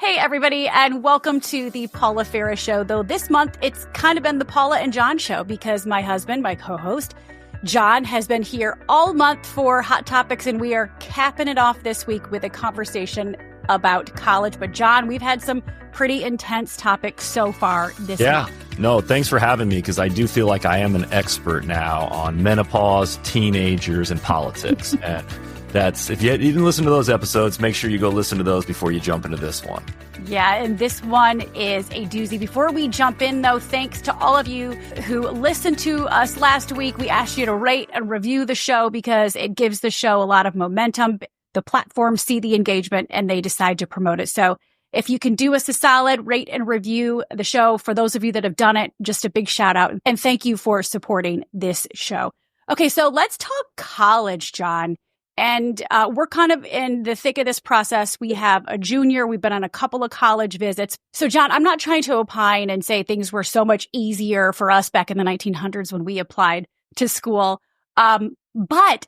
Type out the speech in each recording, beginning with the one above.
Hey, everybody, and welcome to the Paula Ferris Show. Though this month, it's kind of been the Paula and John Show because my husband, my co-host, John, has been here all month for Hot Topics, and we are capping it off this week with a conversation about college. But John, we've had some pretty intense topics so far this month. No, thanks for having me, because I do feel like I am an expert now on menopause, teenagers, and politics. And that's, if you didn't listen to those episodes, make sure you go listen to those before you jump into this one. Yeah, and this one is a doozy. Before we jump in, though, thanks to all of you who listened to us last week. We asked you to rate and review the show because it gives the show a lot of momentum. The platforms see the engagement and they decide to promote it. So if you can do us a solid, rate and review the show. For those of you that have done it, just a big shout out. And thank you for supporting this show. Okay, so let's talk college, John. And we're kind of in the thick of this process. We have a junior. We've been on a couple of college visits. So, John, I'm not trying to opine and say things were so much easier for us back in the 1900s when we applied to school. But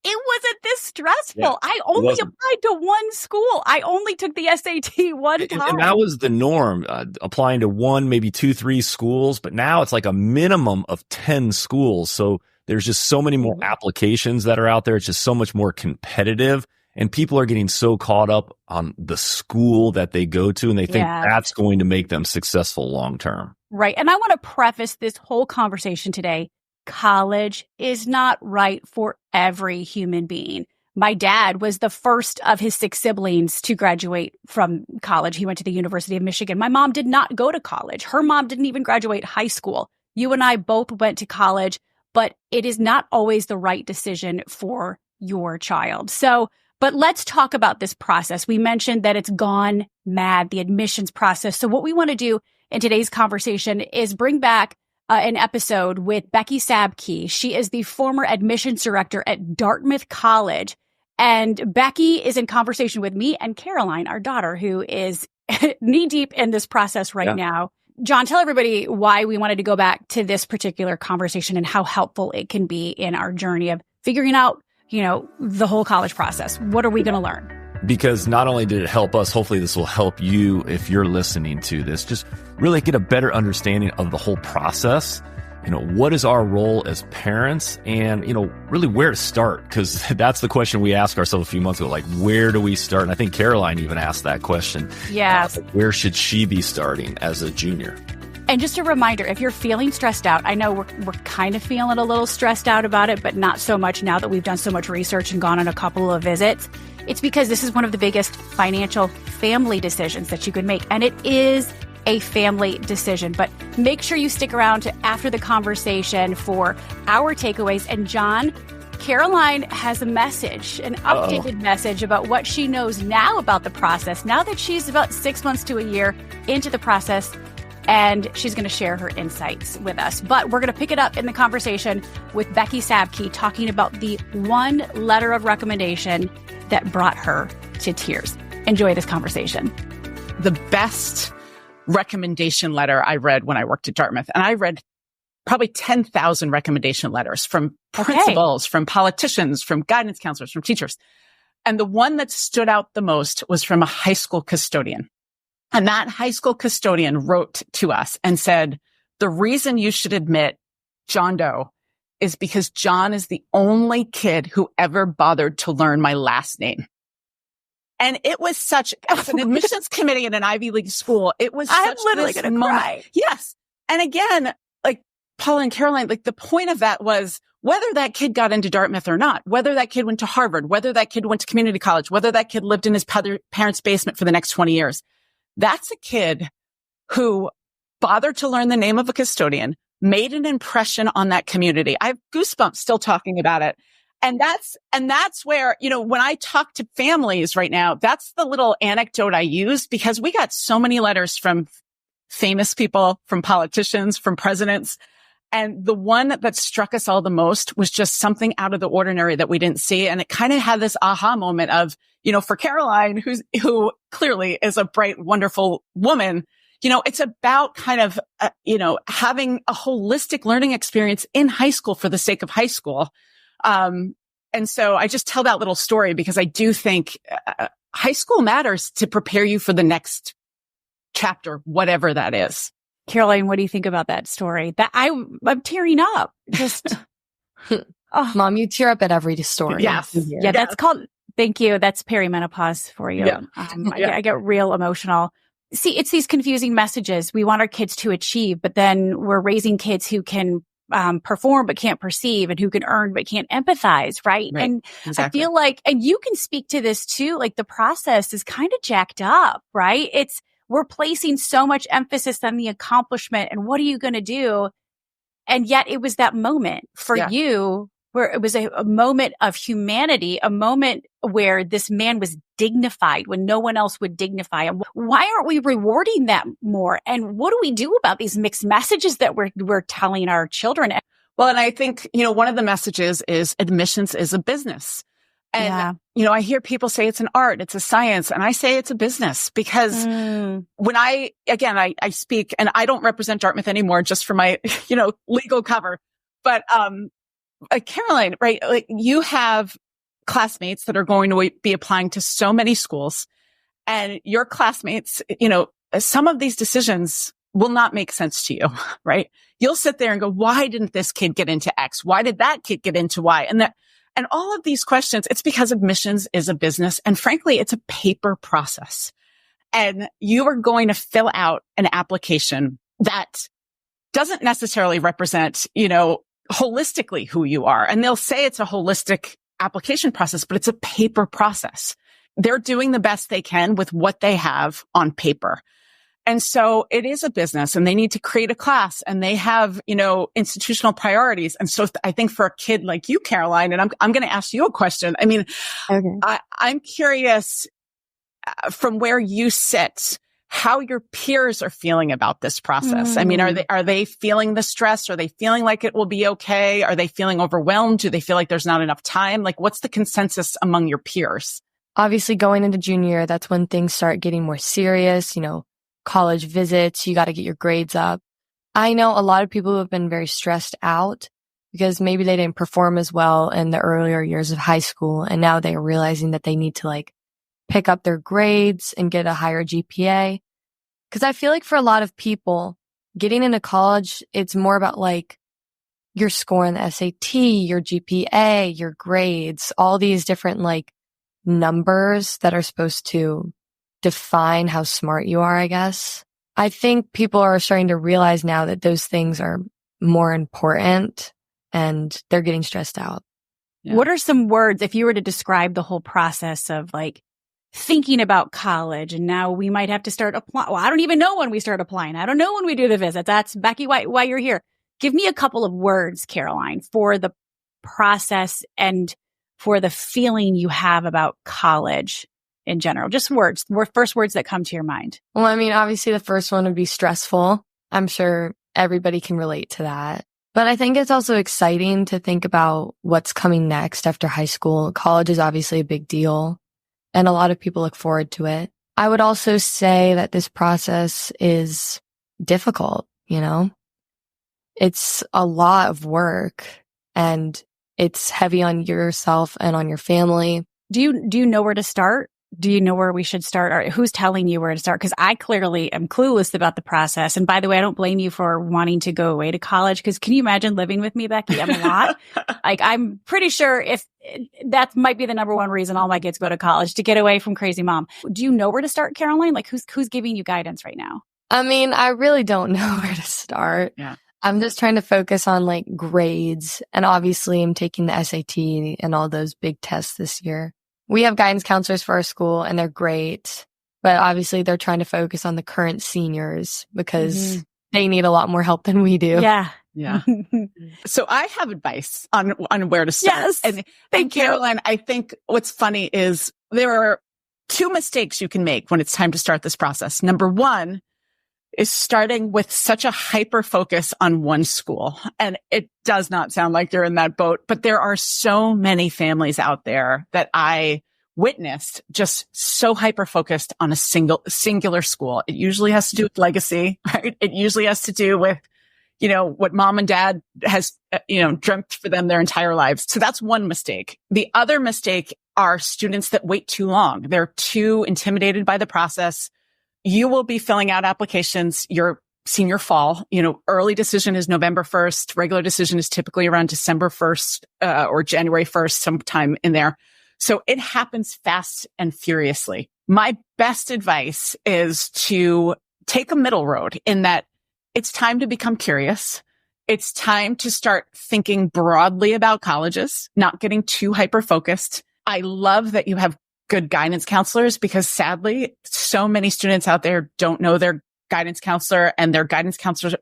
it wasn't this stressful. Yeah, I only applied to one school. I only took the SAT one time. And that was the norm, applying to one, maybe 2, 3 schools. But now it's like a minimum of 10 schools. So there's just so many more applications that are out there. It's just so much more competitive. And people are getting so caught up on the school that they go to, and they think that's going to make them successful long term. Right. And I want to preface this whole conversation today. College is not right for every human being. My dad was the first of his 6 siblings to graduate from college. He went to the University of Michigan. My mom did not go to college. Her mom didn't even graduate high school. You and I both went to college. But it is not always the right decision for your child. So, but let's talk about this process. We mentioned that it's gone mad, the admissions process. So what we want to do in today's conversation is bring back an episode with Becky Sabky. She is the former admissions director at Dartmouth College. And Becky is in conversation with me and Caroline, our daughter, who is knee deep in this process right now. John, tell everybody why we wanted to go back to this particular conversation and how helpful it can be in our journey of figuring out, the whole college process. What are we going to learn? Because not only did it help us, hopefully this will help you if you're listening to this, just really get a better understanding of the whole process. What is our role as parents, and, really where to start? Because that's the question we asked ourselves a few months ago, like, where do we start? And I think Caroline even asked that question. Yeah. Where should she be starting as a junior? And just a reminder, if you're feeling stressed out, I know we're kind of feeling a little stressed out about it, but not so much now that we've done so much research and gone on a couple of visits. It's because this is one of the biggest financial family decisions that you could make. And it is a family decision, but make sure you stick around to after the conversation for our takeaways. And John, Caroline has a message, an updated message about what she knows now about the process, now that she's about 6 months to a year into the process, and she's going to share her insights with us. But we're going to pick it up in the conversation with Becky Sabky, talking about the one letter of recommendation that brought her to tears. Enjoy this conversation. The best recommendation letter I read when I worked at Dartmouth. And I read probably 10,000 recommendation letters from principals, from politicians, from guidance counselors, from teachers. And the one that stood out the most was from a high school custodian. And that high school custodian wrote to us and said, the reason you should admit John Doe is because John is the only kid who ever bothered to learn my last name. And it was such, as an admissions committee in an Ivy League school, it was such literally this gonna moment. Cry. Yes. And again, like Paula and Caroline, like the point of that was whether that kid got into Dartmouth or not, whether that kid went to Harvard, whether that kid went to community college, whether that kid lived in his parents' basement for the next 20 years. That's a kid who bothered to learn the name of a custodian, made an impression on that community. I have goosebumps still talking about it. And that's where, when I talk to families right now, that's the little anecdote I use, because we got so many letters from famous people, from politicians, from presidents. And the one that struck us all the most was just something out of the ordinary that we didn't see. And it kind of had this aha moment of, for Caroline, who clearly is a bright, wonderful woman, it's about kind of, having a holistic learning experience in high school for the sake of high school. And so I just tell that little story because I do think high school matters to prepare you for the next chapter, whatever that is. Caroline, what do you think about that story? That I'm tearing up. Just, Mom, you tear up at every story. Yes. Yeah, that's called, thank you. That's perimenopause for you. Yeah. I get real emotional. See, it's these confusing messages. We want our kids to achieve, but then we're raising kids who can perform but can't perceive, and who can earn but can't empathize, right? And exactly. I feel like, and you can speak to this too, like the process is kind of jacked up, right? We're placing so much emphasis on the accomplishment and what are you going to do? And yet it was that moment for you where it was a moment of humanity, a moment where this man was dignified when no one else would dignify him. Why aren't we rewarding that more? And what do we do about these mixed messages that we're telling our children? Well, and I think, one of the messages is admissions is a business. And, I hear people say it's an art, it's a science, and I say it's a business because when I speak, and I don't represent Dartmouth anymore just for my, legal cover, but, Caroline, right? Like you have classmates that are going to be applying to so many schools, and your classmates, some of these decisions will not make sense to you, right? You'll sit there and go, why didn't this kid get into X? Why did that kid get into Y? And all of these questions, it's because admissions is a business. And frankly, it's a paper process. And you are going to fill out an application that doesn't necessarily represent, holistically who you are. And they'll say it's a holistic application process, but it's a paper process. They're doing the best they can with what they have on paper. And so it is a business, and they need to create a class, and they have, institutional priorities. And so I think for a kid like you, Caroline, and I'm going to ask you a question. I mean, I'm curious from where you sit, how your peers are feeling about this process. I mean, are they feeling the stress? Are they feeling like it will be okay? Are they feeling overwhelmed? Do they feel like there's not enough time? Like, what's the consensus among your peers? Obviously, going into junior year, that's when things start getting more serious, college visits, you got to get your grades up. I know a lot of people who have been very stressed out because maybe they didn't perform as well in the earlier years of high school. And now they're realizing that they need to pick up their grades and get a higher GPA. Because I feel like for a lot of people, getting into college, it's more about your score in the SAT, your GPA, your grades, all these different numbers that are supposed to define how smart you are, I guess. I think people are starting to realize now that those things are more important, and they're getting stressed out. Yeah. What are some words, if you were to describe the whole process of thinking about college, and now we might have to start applying? Well, I don't even know when we start applying. I don't know when we do the visits. That's Becky, why you're here. Give me a couple of words, Caroline, for the process and for the feeling you have about college in general. Just words, first words that come to your mind. Well, I mean, obviously the first one would be stressful. I'm sure everybody can relate to that. But I think it's also exciting to think about what's coming next after high school. College is obviously a big deal, and a lot of people look forward to it. I would also say that this process is difficult, It's a lot of work, and it's heavy on yourself and on your family. Do you know where to start? Do you know where we should start? Or who's telling you where to start? Because I clearly am clueless about the process. And by the way, I don't blame you for wanting to go away to college. Because can you imagine living with me, Becky? I'm a lot. I'm pretty sure if that might be the number one reason all my kids go to college, to get away from crazy mom. Do you know where to start, Caroline? Who's giving you guidance right now? I mean, I really don't know where to start. Yeah. I'm just trying to focus on grades. And obviously I'm taking the SAT and all those big tests this year. We have guidance counselors for our school, and they're great, but obviously they're trying to focus on the current seniors because they need a lot more help than we do. Yeah. Yeah. So I have advice on where to start. Yes. And Thank you, Caroline, I think what's funny is there are two mistakes you can make when it's time to start this process. Number one is starting with such a hyper focus on one school. And it does not sound like you're in that boat, but there are so many families out there that I witnessed just so hyper focused on a singular school. It usually has to do with legacy, right? It usually has to do with, what mom and dad has, dreamt for them their entire lives. So that's one mistake. The other mistake are students that wait too long. They're too intimidated by the process. You will be filling out applications your senior fall. Early decision is November 1st. Regular decision is typically around December 1st, or January 1st, sometime in there. So it happens fast and furiously. My best advice is to take a middle road in that it's time to become curious. It's time to start thinking broadly about colleges, not getting too hyper-focused. I love that you have good guidance counselors because sadly, so many students out there don't know their guidance counselor, and their guidance counselors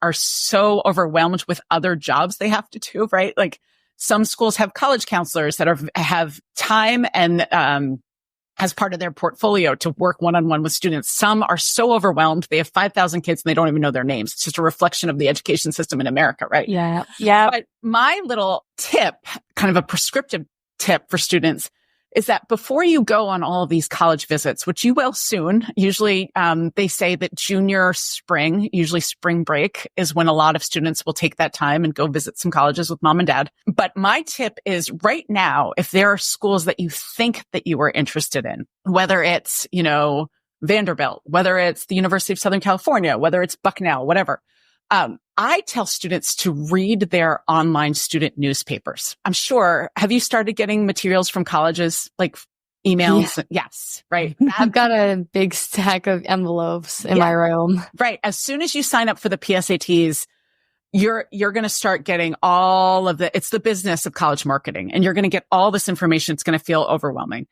are so overwhelmed with other jobs they have to do, right? Like some schools have college counselors that have time and, as part of their portfolio to work one-on-one with students. Some are so overwhelmed. They have 5,000 kids and they don't even know their names. It's just a reflection of the education system in America, right? Yeah. Yeah. But my little tip, kind of a prescriptive tip for students, is that before you go on all of these college visits, which you will soon, usually they say that junior spring, usually spring break, is when a lot of students will take that time and go visit some colleges with mom and dad. But my tip is right now, if there are schools that you think that you are interested in, whether it's, Vanderbilt, whether it's the University of Southern California, whether it's Bucknell, whatever, I tell students to read their online student newspapers. I'm sure. Have you started getting materials from colleges, like emails? Yeah. Yes. Right. I've got a big stack of envelopes in my room. Right. As soon as you sign up for the PSATs, you're going to start getting all of it's the business of college marketing, and you're going to get all this information. It's going to feel overwhelming.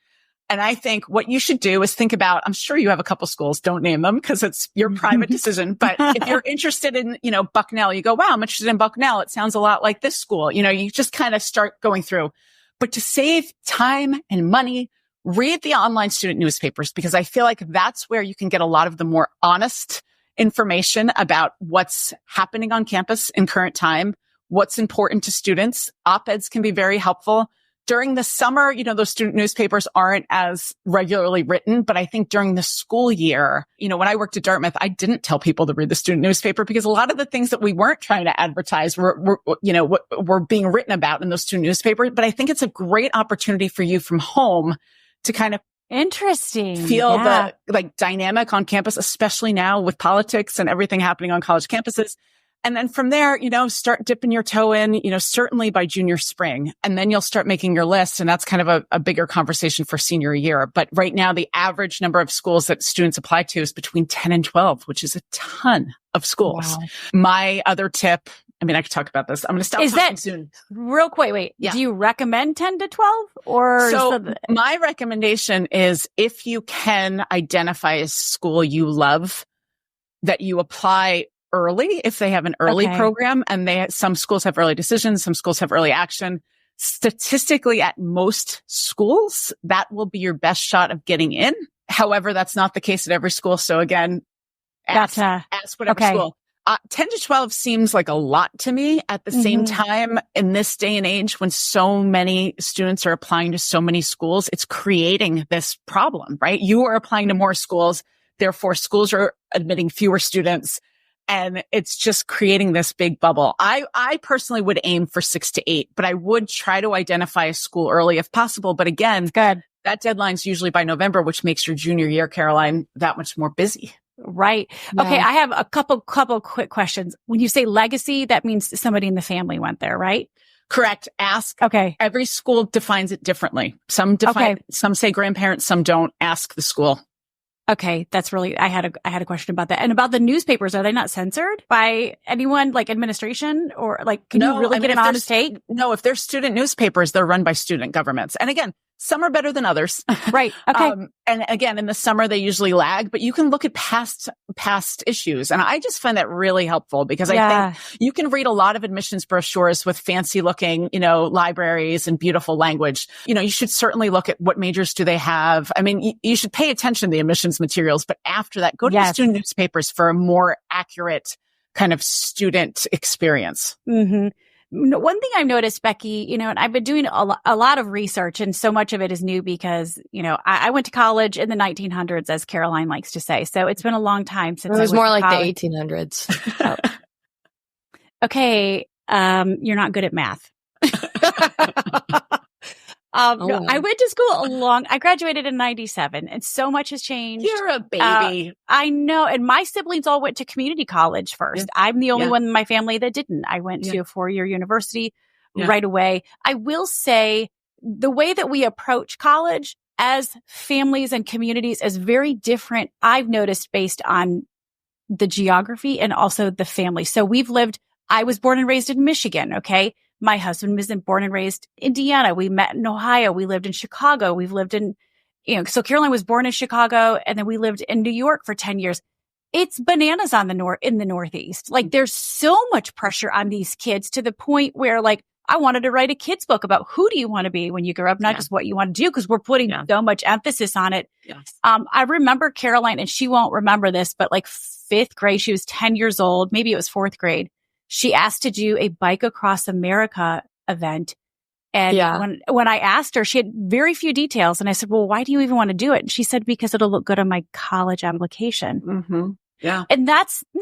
And I think what you should do is think about, I'm sure you have a couple schools, don't name them because it's your private decision. But if you're interested in, Bucknell, you go, wow, I'm interested in Bucknell. It sounds a lot like this school. You just kind of start going through. But to save time and money, read the online student newspapers, because I feel like that's where you can get a lot of the more honest information about what's happening on campus in current time, what's important to students. Op-eds can be very helpful. During the summer, those student newspapers aren't as regularly written, but I think during the school year, when I worked at Dartmouth, I didn't tell people to read the student newspaper because a lot of the things that we weren't trying to advertise were being written about in those student newspapers. But I think it's a great opportunity for you from home to kind of feel the dynamic on campus, especially now with politics and everything happening on college campuses. And then from there, start dipping your toe in, certainly by junior spring. And then you'll start making your list. And that's kind of a bigger conversation for senior year. But right now, the average number of schools that students apply to is between 10 and 12, which is a ton of schools. Wow. My other tip, I could talk about this. I'm going to stop talking soon. Real quick, wait. Yeah. Do you recommend 10 to 12? Or my recommendation is if you can identify a school you love, that you apply early if they have an early program, and some schools have early decisions, some schools have early action. Statistically, at most schools, that will be your best shot of getting in. However, that's not the case at every school. So again, ask whatever school. 10 to 12 seems like a lot to me. At the same time, in this day and age, when so many students are applying to so many schools, it's creating this problem, right? You are applying to more schools. Therefore, schools are admitting fewer students. And it's just creating this big bubble. I personally would aim for 6 to 8, but I would try to identify a school early if possible. But again, that deadline's usually by November, which makes your junior year, Caroline, that much more busy. Right. Yeah. Okay. I have a couple quick questions. When you say legacy, that means somebody in the family went there, right? Correct. Ask. Okay. Every school defines it differently. Some some say grandparents, some don't. Ask the school. Okay, that's really, I had a question about that. And about the newspapers, are they not censored by anyone, like administration, or can you really get an honest take? No, if they're student newspapers, they're run by student governments. And again, some are better than others. Right. Okay. And again, in the summer, they usually lag, but you can look at past issues. And I just find that really helpful because I think you can read a lot of admissions brochures with fancy looking, libraries and beautiful language. You should certainly look at what majors do they have. You should pay attention to the admissions materials, but after that, go to the student newspapers for a more accurate kind of student experience. Mm-hmm. One thing I've noticed, Becky, and I've been doing a lot of research, and so much of it is new because, I went to college in the 1900s, as Caroline likes to say. So it's been a long time since it was more like college. The 1800s. Okay. You're not good at math. No, I went to school I graduated in 97 and so much has changed. You're a baby. I know. And my siblings all went to community college first. Yeah. I'm the only one in my family that didn't. I went to a 4-year university right away. I will say the way that we approach college as families and communities is very different. I've noticed based on the geography and also the family. So I was born and raised in Michigan. Okay. My husband was born and raised in Indiana. We met in Ohio. We lived in Chicago. We've lived so Caroline was born in Chicago and then we lived in New York for 10 years. It's bananas in the Northeast. Like there's so much pressure on these kids to the point where like, I wanted to write a kid's book about who do you want to be when you grow up, not just what you want to do, because we're putting so much emphasis on it. Yes. I remember Caroline, and she won't remember this, but like 5th grade, she was 10 years old. Maybe it was 4th grade. She asked to do a Bike Across America event. And when I asked her, she had very few details. And I said, well, why do you even want to do it? And she said, because it'll look good on my college application. Mm-hmm. Yeah. And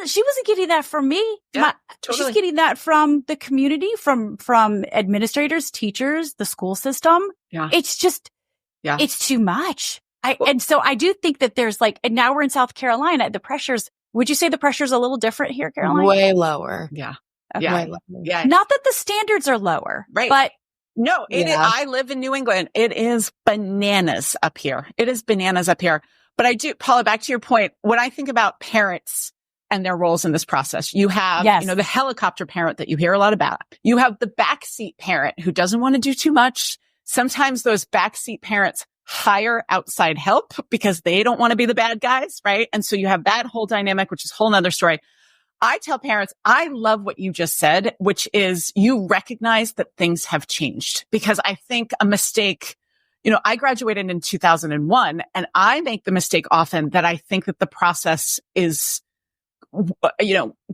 she wasn't getting that from me. Yeah, totally. She's getting that from the community, from administrators, teachers, the school system. Yeah. It's just, it's too much. And so I do think that there's and now we're in South Carolina, would you say the pressure's a little different here, Caroline? Way lower. Yeah. Okay. Yeah. Yeah. Not that the standards are lower. Right. But no, I live in New England. It is bananas up here. But I do, Paula, back to your point, when I think about parents and their roles in this process, you have, the helicopter parent that you hear a lot about. You have the backseat parent who doesn't want to do too much. Sometimes those backseat parents hire outside help because they don't want to be the bad guys, right? And so you have that whole dynamic, which is a whole nother story. I tell parents, I love what you just said, which is you recognize that things have changed, because I think a mistake, I graduated in 2001 and I make the mistake often that I think that the process is,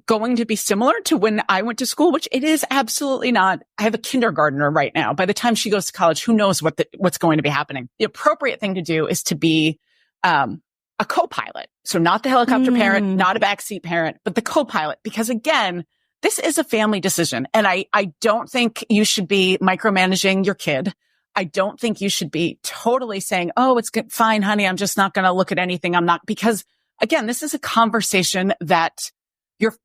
going to be similar to when I went to school, which it is absolutely not. I have a kindergartner right now. By the time she goes to college, who knows what's going to be happening? The appropriate thing to do is to be, a co-pilot. So not the helicopter parent, not a backseat parent, but the co-pilot, because again, this is a family decision. And I don't think you should be micromanaging your kid. I don't think you should be totally saying, oh, it's good, fine, honey, I'm just not going to look at anything. Because again, this is a conversation that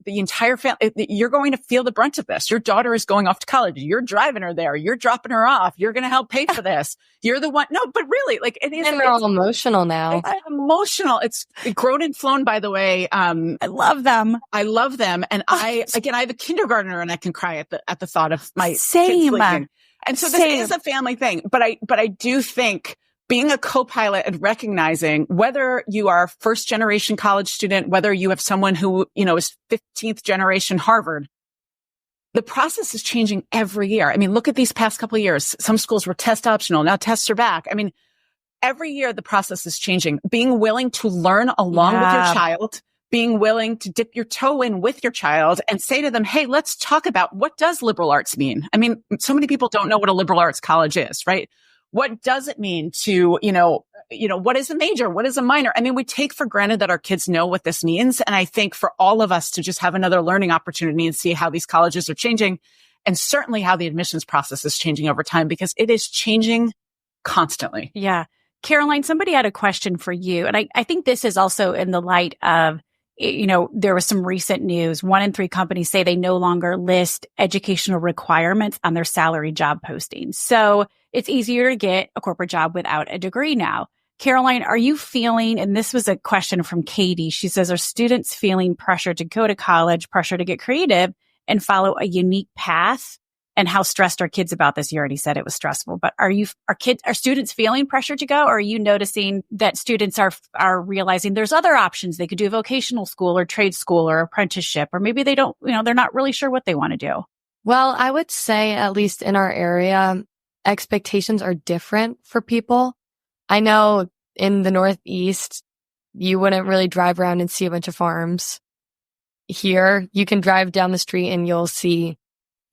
the entire family, you're going to feel the brunt of this. Your daughter is going off to college. You're driving her there. You're dropping her off. You're going to help pay for this. You're the one. No, but really, it is. And they're all emotional now. It's emotional. It's grown and flown, by the way. I love them. And I have a kindergartner and I can cry at the thought of my kids sleeping. And so this is a family thing, but I do think being a co-pilot and recognizing whether you are a first generation college student, whether you have someone who, is 15th generation Harvard, the process is changing every year. I mean, look at these past couple of years. Some schools were test optional. Now tests are back. I mean, every year the process is changing. Being willing to learn along with your child, being willing to dip your toe in with your child and say to them, hey, let's talk about what does liberal arts mean? I mean, so many people don't know what a liberal arts college is, right? What does it mean to, what is a major? What is a minor? I mean, we take for granted that our kids know what this means. And I think for all of us to just have another learning opportunity and see how these colleges are changing, and certainly how the admissions process is changing over time, because it is changing constantly. Yeah. Caroline, somebody had a question for you. And I think this is also in the light of, there was some recent news. 1 in 3 companies say they no longer list educational requirements on their salary job postings. So it's easier to get a corporate job without a degree now. Caroline, are you feeling, and this was a question from Katie, she says, are students feeling pressure to go to college, pressure to get creative and follow a unique path? And how stressed are kids about this? You already said it was stressful, but are students feeling pressure to go? Or are you noticing that students are realizing there's other options? They could do vocational school or trade school or apprenticeship, or maybe they don't, they're not really sure what they want to do. Well, I would say, at least in our area, expectations are different for people. I know in the Northeast, you wouldn't really drive around and see a bunch of farms. Here, you can drive down the street and you'll see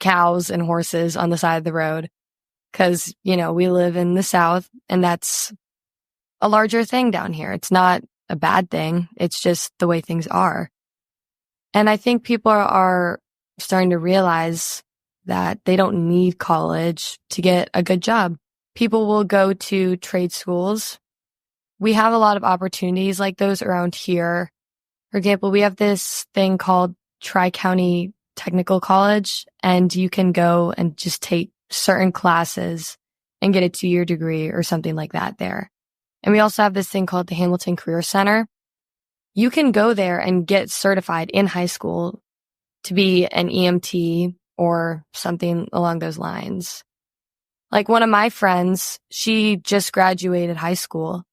cows and horses on the side of the road, because, we live in the South and that's a larger thing down here. It's not a bad thing. It's just the way things are. And I think people are starting to realize that they don't need college to get a good job. people will go to trade schools. We have a lot of opportunities like those around here. For example, we have this thing called Tri-County Technical College, and you can go and just take certain classes and get a 2-year degree or something like that there. And we also have this thing called the Hamilton Career Center. You can go there and get certified in high school to be an EMT or something along those lines. Like one of my friends, she just graduated high school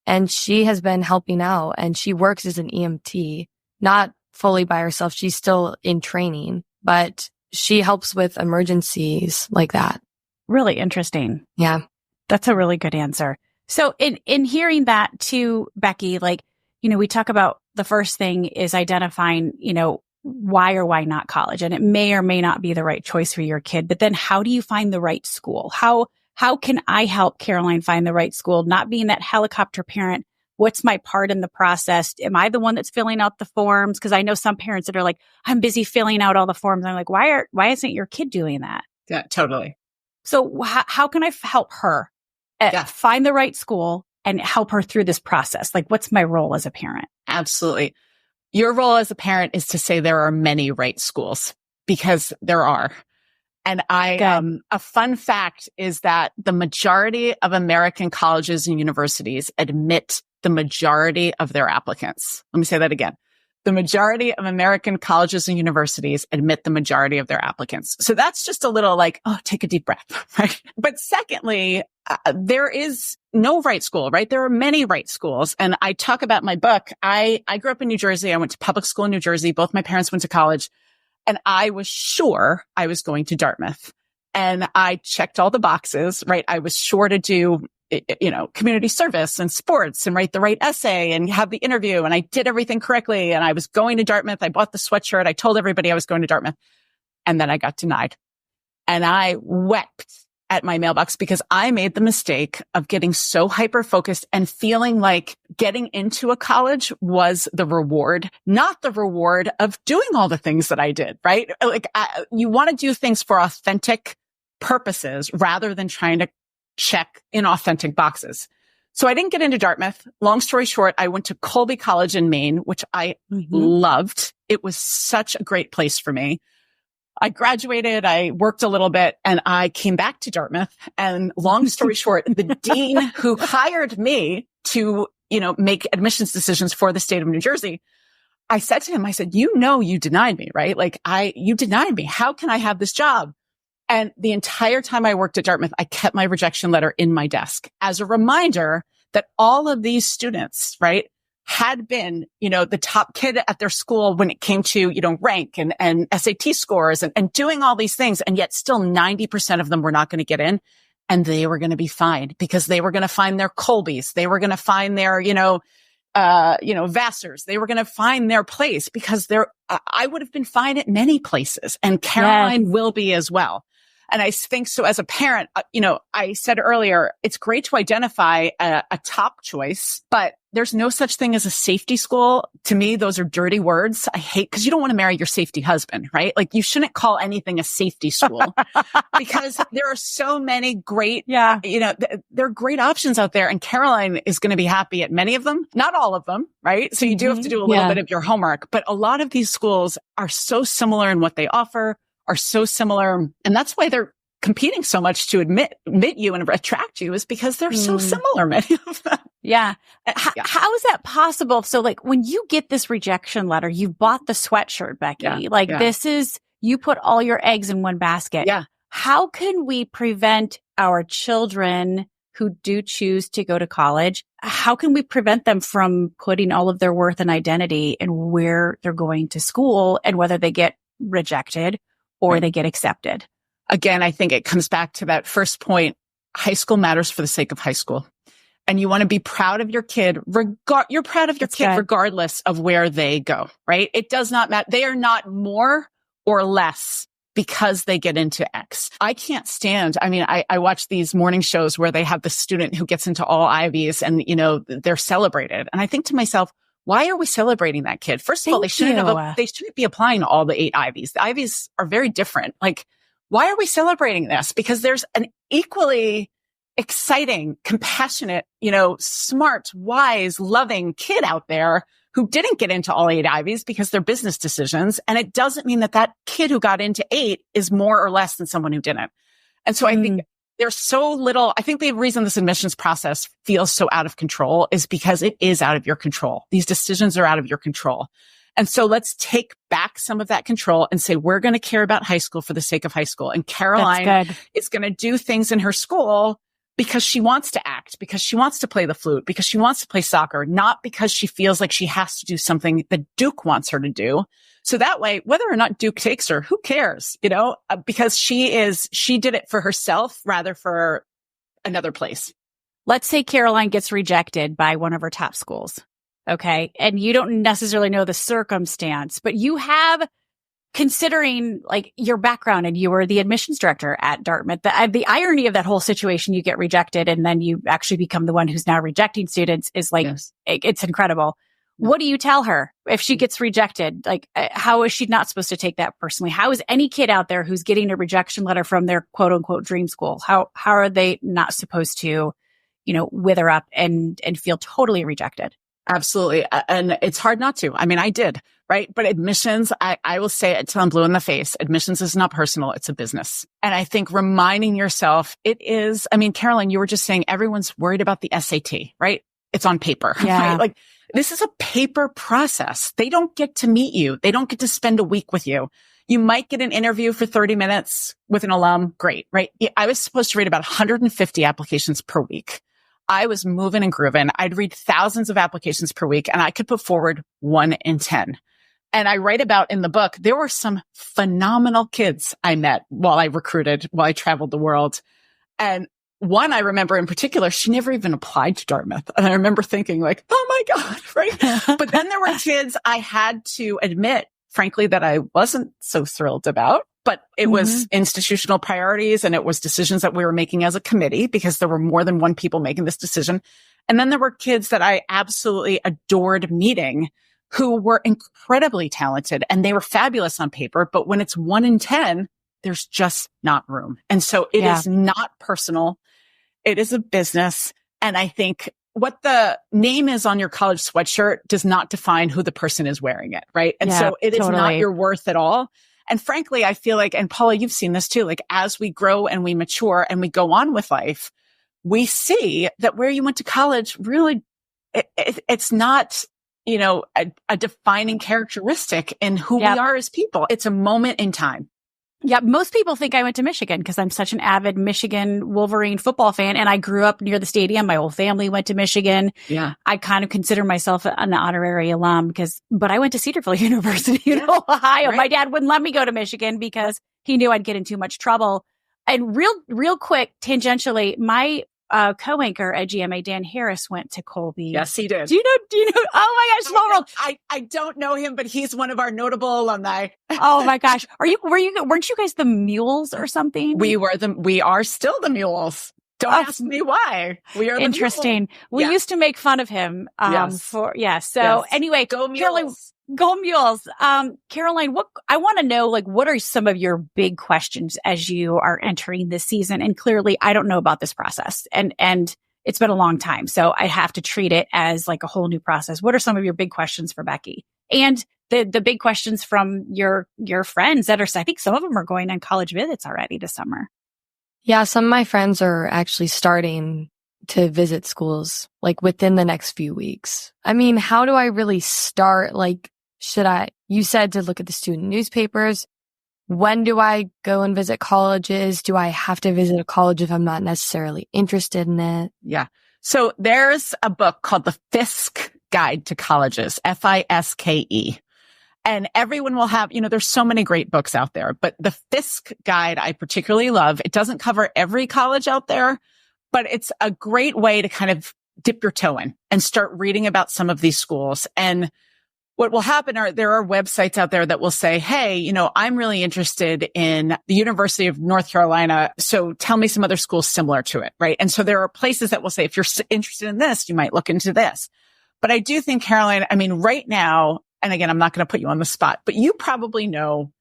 and she has been helping out and she works as an EMT, not fully by herself. She's still in training, but she helps with emergencies like that. Really interesting. Yeah. That's a really good answer. So in hearing that too, Becky, like, we talk about the first thing is identifying, why or why not college. And it may or may not be the right choice for your kid. But then how do you find the right school? How can I help Caroline find the right school? Not being that helicopter parent. What's my part in the process? Am I the one that's filling out the forms? Because I know some parents that are like, I'm busy filling out all the forms. I'm like, why isn't your kid doing that? Yeah, totally. So how can I help her find the right school and help her through this process? Like, what's my role as a parent? Absolutely. Your role as a parent is to say there are many right schools, because there are. And a fun fact is that the majority of American colleges and universities admit the majority of their applicants. Let me say that again. The majority of American colleges and universities admit the majority of their applicants. So that's just a little like, take a deep breath, right? But secondly, there is no right school, right? There are many right schools. And I talk about my book. I grew up in New Jersey. I went to public school in New Jersey. Both my parents went to college. And I was sure I was going to Dartmouth. And I checked all the boxes, right? I was sure to do, community service and sports and write the right essay and have the interview. And I did everything correctly. And I was going to Dartmouth. I bought the sweatshirt. I told everybody I was going to Dartmouth. And then I got denied. And I wept at my mailbox because I made the mistake of getting so hyper-focused and feeling like getting into a college was the reward, not the reward of doing all the things that I did, right? Like you want to do things for authentic purposes rather than trying to check inauthentic boxes. So I didn't get into Dartmouth. Long story short, I went to Colby College in Maine, which I loved. It was such a great place for me. I graduated, I worked a little bit, and I came back to Dartmouth. And long story short, the dean who hired me to, make admissions decisions for the state of New Jersey, I said to him, you denied me, right? You denied me. How can I have this job? And the entire time I worked at Dartmouth, I kept my rejection letter in my desk as a reminder that all of these students, right, had been, the top kid at their school when it came to, rank and SAT scores and doing all these things. And yet still 90% of them were not going to get in, and they were going to be fine because they were going to find their Colbys. They were going to find their, Vassars. They were going to find their place because I would have been fine at many places, and Caroline will be as well. And I think so as a parent, I said earlier, it's great to identify a top choice, but there's no such thing as a safety school. To me, those are dirty words. I hate, because you don't want to marry your safety husband, right? Like you shouldn't call anything a safety school because there are so many great, there are great options out there. And Caroline is going to be happy at many of them, not all of them, right? So you do have to do a little bit of your homework, but a lot of these schools are so similar in what they offer, are so similar. And that's why they're competing so much to admit you and attract you, is because they're so similar, many of them. Yeah. How is that possible? So like when you get this rejection letter, you've bought the sweatshirt, Becky, this is, you put all your eggs in one basket. Yeah. How can we prevent our children who do choose to go to college? How can we prevent them from putting all of their worth and identity in where they're going to school and whether they get rejected or they get accepted? Again, I think it comes back to that first point. High school matters for the sake of high school. And you want to be proud of your kid. You're proud of your kid regardless of where they go, right? It does not matter. They are not more or less because they get into X. I can't stand, I watch these morning shows where they have the student who gets into all Ivies and, they're celebrated. And I think to myself, why are we celebrating that kid? First of all, they shouldn't be applying to all the 8 Ivies. The Ivies are very different. Like, why are we celebrating this? Because there's an equally exciting, compassionate, smart, wise, loving kid out there who didn't get into all 8 Ivies because they're business decisions. And it doesn't mean that that kid who got into 8 is more or less than someone who didn't. And so I think there's so little, I think the reason this admissions process feels so out of control is because it is out of your control. These decisions are out of your control. And so let's take back some of that control and say, we're going to care about high school for the sake of high school. And Caroline is going to do things in her school because she wants to act, because she wants to play the flute, because she wants to play soccer, not because she feels like she has to do something that Duke wants her to do. So that way, whether or not Duke takes her, who cares, because she did it for herself rather for another place. Let's say Caroline gets rejected by one of her top schools. Okay. And you don't necessarily know the circumstance, but you have, considering like your background, and you were the admissions director at Dartmouth, the irony of that whole situation, you get rejected and then you actually become the one who's now rejecting students is like, it's incredible. What do you tell her if she gets rejected? Like, how is she not supposed to take that personally? How is any kid out there who's getting a rejection letter from their quote unquote dream school? How are they not supposed to, wither up and feel totally rejected? Absolutely. And it's hard not to. I mean, I did, right? But admissions, I will say it till I'm blue in the face. Admissions is not personal. It's a business. And I think reminding yourself Caroline, you were just saying everyone's worried about the SAT, right? It's on paper, right? Like this is a paper process. They don't get to meet you. They don't get to spend a week with you. You might get an interview for 30 minutes with an alum. Great, right? I was supposed to read about 150 applications per week. I was moving and grooving. I'd read thousands of applications per week and I could put forward 1 in 10. And I write about in the book, there were some phenomenal kids I met while I traveled the world. And one I remember in particular, she never even applied to Dartmouth. And I remember thinking like, oh my God, right? But then there were kids I had to admit, frankly, that I wasn't so thrilled about. But it was institutional priorities and it was decisions that we were making as a committee because there were more than one people making this decision. And then there were kids that I absolutely adored meeting who were incredibly talented and they were fabulous on paper. But when it's 1 in 10, there's just not room. And so it is not personal. It is a business. And I think what the name is on your college sweatshirt does not define who the person is wearing it. Right. And so it is not your worth at all. And frankly, I feel like, and Paula, you've seen this too, like as we grow and we mature and we go on with life, we see that where you went to college really, it's not, a defining characteristic in who we are as people. It's a moment in time. Yeah, most people think I went to Michigan because I'm such an avid Michigan Wolverine football fan and I grew up near the stadium. My whole family went to Michigan. Yeah. I kind of consider myself an honorary alum but I went to Cedarville University in Ohio. Right. My dad wouldn't let me go to Michigan because he knew I'd get in too much trouble. And real quick, tangentially, my co-anchor at GMA, Dan Harris, went to Colby. Yes, he did. Do you know? Oh my gosh, small world. I don't know him, but he's one of our notable alumni. Oh my gosh. Weren't you guys the Mules or something? We are still the Mules. Don't ask me why. We are interesting. We used to make fun of him. Anyway, go Mules. Go Mules. Caroline, I want to know, what are some of your big questions as you are entering this season? And clearly I don't know about this process and it's been a long time. So I have to treat it as like a whole new process. What are some of your big questions for Becky? And the big questions from your friends I think some of them are going on college visits already this summer. Yeah. Some of my friends are actually starting to visit schools within the next few weeks. I mean, how do I really start? You said to look at the student newspapers. When do I go and visit colleges? Do I have to visit a college if I'm not necessarily interested in it? Yeah. So there's a book called The Fiske Guide to Colleges, Fiske. And everyone will have, there's so many great books out there, but the Fiske Guide I particularly love. It doesn't cover every college out there, but it's a great way to kind of dip your toe in and start reading about some of these schools. And what will happen there are websites out there that will say, hey, I'm really interested in the University of North Carolina. So tell me some other schools similar to it. Right. And so there are places that will say, if you're interested in this, you might look into this. But I do think, Caroline, right now, and again, I'm not going to put you on the spot, but you probably know,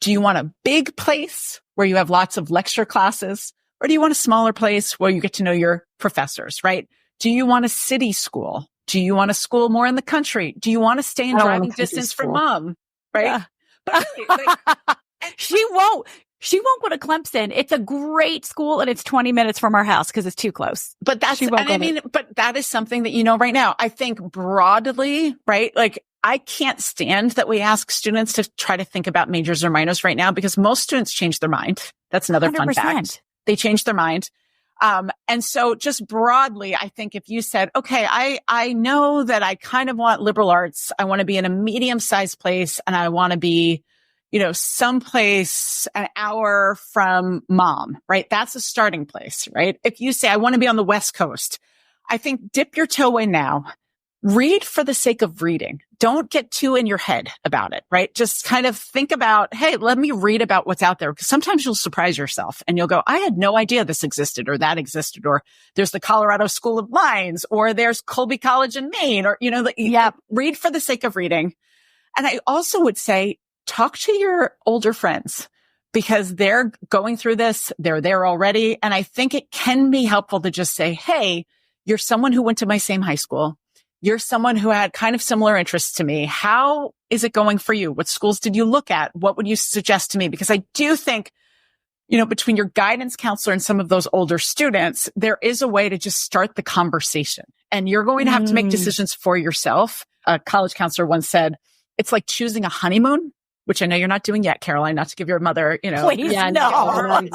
do you want a big place where you have lots of lecture classes, Or do you want a smaller place where you get to know your professors, right? Do you want a city school? Do you want a school more in the country? Do you want to stay in driving distance from mom? Right. Yeah. But She won't go to Clemson. It's a great school and it's 20 minutes from our house because it's too close. But but that is something that you know right now. I think broadly, right? Like I can't stand that we ask students to try to think about majors or minors right now because most students change their mind. That's another 100%. Fun fact. They change their mind. And so just broadly, I think if you said, okay, I know that I kind of want liberal arts. I want to be in a medium-sized place and I want to be, someplace an hour from mom, right? That's a starting place, right? If you say, I want to be on the West Coast, I think dip your toe in now. Read for the sake of reading. Don't get too in your head about it, right? Just kind of think about, hey, let me read about what's out there. Because sometimes you'll surprise yourself and you'll go, I had no idea this existed or that existed, or there's the Colorado School of Mines, or there's Colby College in Maine, or, read for the sake of reading. And I also would say, talk to your older friends because they're going through this. They're there already. And I think it can be helpful to just say, hey, you're someone who went to my same high school. You're someone who had kind of similar interests to me. How is it going for you? What schools did you look at? What would you suggest to me? Because I do think, between your guidance counselor and some of those older students, there is a way to just start the conversation. And you're going to have to make decisions for yourself. A college counselor once said, it's like choosing a honeymoon, which I know you're not doing yet, Caroline, not to give your mother, Please, no.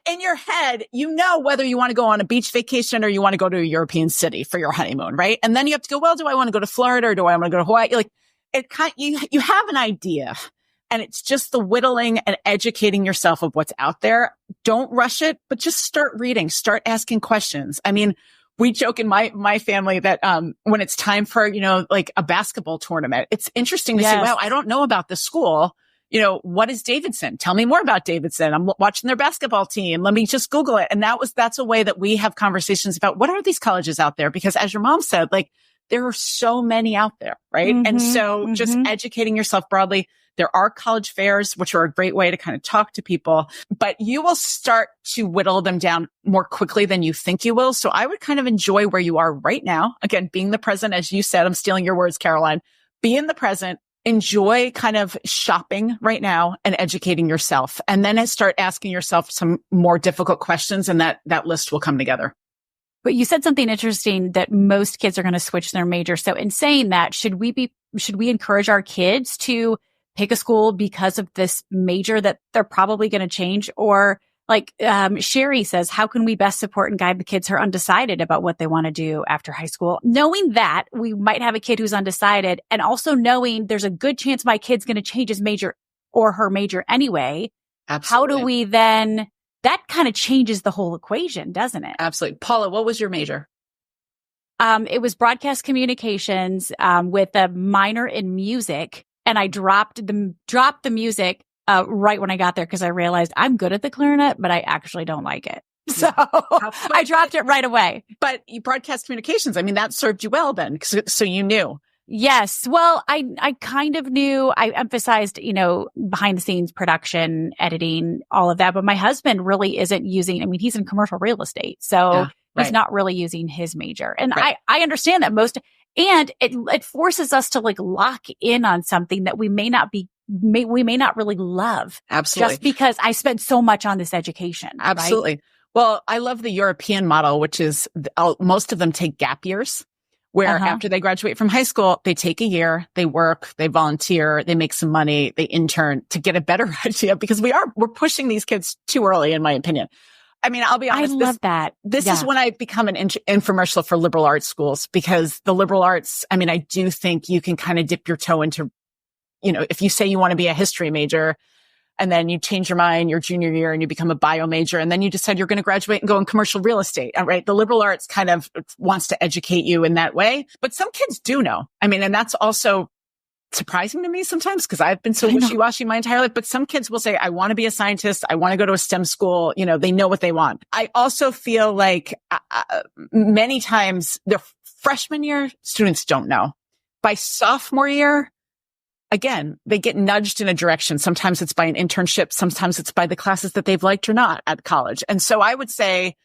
In your head, whether you want to go on a beach vacation or you want to go to a European city for your honeymoon, right? And then you have to go, well, do I want to go to Florida or do I want to go to Hawaii? Like you have an idea and it's just the whittling and educating yourself of what's out there. Don't rush it, but just start reading, start asking questions. I mean, we joke in my family that, when it's time for, like a basketball tournament, it's interesting to see, wow, I don't know about this school. What is Davidson? Tell me more about Davidson. I'm watching their basketball team. Let me just Google it. And that's a way that we have conversations about what are these colleges out there? Because as your mom said, like there are so many out there, right? Mm-hmm, and so just educating yourself broadly. There are college fairs, which are a great way to kind of talk to people, but you will start to whittle them down more quickly than you think you will. So I would kind of enjoy where you are right now. Again, being the present, as you said, I'm stealing your words, Caroline. Be in the present, enjoy kind of shopping right now and educating yourself. And then start asking yourself some more difficult questions and that list will come together. But you said something interesting that most kids are going to switch their major. So in saying that, should we encourage our kids to pick a school because of this major that they're probably going to change? Or like Sherry says, how can we best support and guide the kids who are undecided about what they want to do after high school? Knowing that we might have a kid who's undecided and also knowing there's a good chance my kid's going to change his major or her major anyway. Absolutely. How do we then, that kind of changes the whole equation, doesn't it? Absolutely. Paula, what was your major? It was broadcast communications with a minor in music. And I dropped the music right when I got there because I realized I'm good at the clarinet, but I actually don't like it. So I dropped it right away. But you broadcast communications, I mean, that served you well then, so you knew. Yes. Well, I kind of knew. I emphasized, behind the scenes production, editing, all of that. But my husband really isn't using, he's in commercial real estate. So he's not really using his major. And I understand that and it forces us to like lock in on something that we may not really love. Absolutely. Just because I spent so much on this education. Absolutely. Right? Well, I love the European model, which is most of them take gap years where after they graduate from high school, they take a year, they work, they volunteer, they make some money, they intern to get a better idea because we're pushing these kids too early, in my opinion. I mean, I'll be honest. I love that. This is when I become an infomercial for liberal arts schools because the liberal arts, I do think you can kind of dip your toe into, if you say you want to be a history major and then you change your mind your junior year and you become a bio major and then you decide you're going to graduate and go in commercial real estate. Right. The liberal arts kind of wants to educate you in that way, but some kids do know. And that's also surprising to me sometimes because I've been so wishy-washy my entire life. But some kids will say, I want to be a scientist. I want to go to a STEM school. They know what they want. I also feel like many times their freshman year, students don't know. By sophomore year, again, they get nudged in a direction. Sometimes it's by an internship. Sometimes it's by the classes that they've liked or not at college. And so I would say,